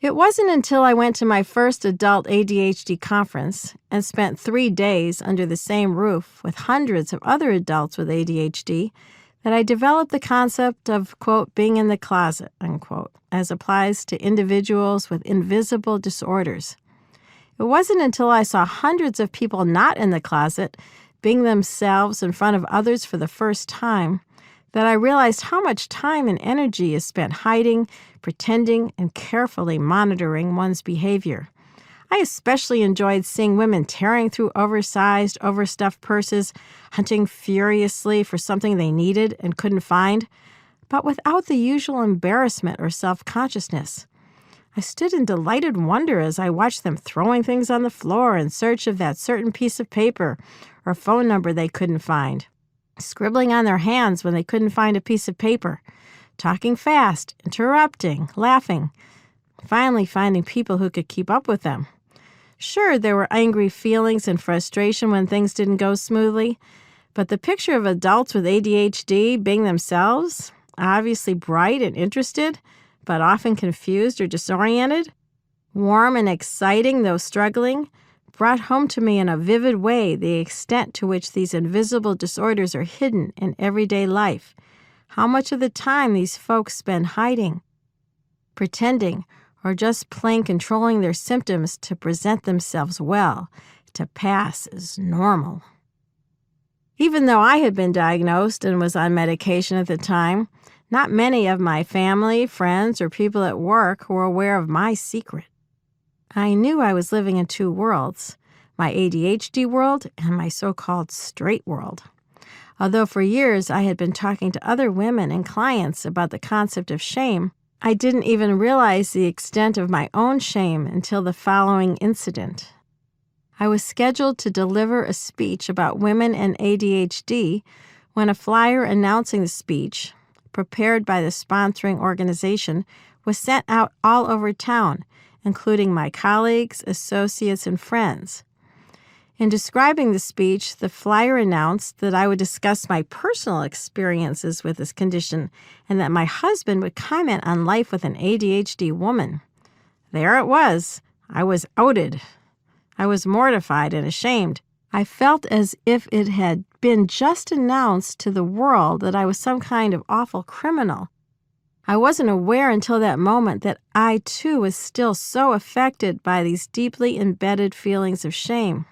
It wasn't until I went to my first adult ADHD conference and spent 3 days under the same roof with hundreds of other adults with ADHD that I developed the concept of, quote, being in the closet, unquote, as applies to individuals with invisible disorders. It wasn't until I saw hundreds of people not in the closet being themselves in front of others for the first time that I realized how much time and energy is spent hiding, pretending, and carefully monitoring one's behavior. I especially enjoyed seeing women tearing through oversized, overstuffed purses, hunting furiously for something they needed and couldn't find, but without the usual embarrassment or self-consciousness. I stood in delighted wonder as I watched them throwing things on the floor in search of that certain piece of paper or phone number they couldn't find, scribbling on their hands when they couldn't find a piece of paper, talking fast, interrupting, laughing, finally finding people who could keep up with them. Sure, there were angry feelings and frustration when things didn't go smoothly, but the picture of adults with ADHD being themselves, obviously bright and interested, but often confused or disoriented, warm and exciting though struggling, brought home to me in a vivid way the extent to which these invisible disorders are hidden in everyday life, how much of the time these folks spend hiding, pretending, or just plain controlling their symptoms to present themselves well, to pass as normal. Even though I had been diagnosed and was on medication at the time, not many of my family, friends, or people at work were aware of my secret. I knew I was living in two worlds, my ADHD world and my so-called straight world. Although for years I had been talking to other women and clients about the concept of shame, I didn't even realize the extent of my own shame until the following incident. I was scheduled to deliver a speech about women and ADHD when a flyer announcing the speech, prepared by the sponsoring organization, was sent out all over town, including my colleagues, associates, and friends. In describing the speech, the flyer announced that I would discuss my personal experiences with this condition and that my husband would comment on life with an ADHD woman. There it was. I was outed. I was mortified and ashamed. I felt as if it had been just announced to the world that I was some kind of awful criminal. I wasn't aware until that moment that I, too, was still so affected by these deeply embedded feelings of shame.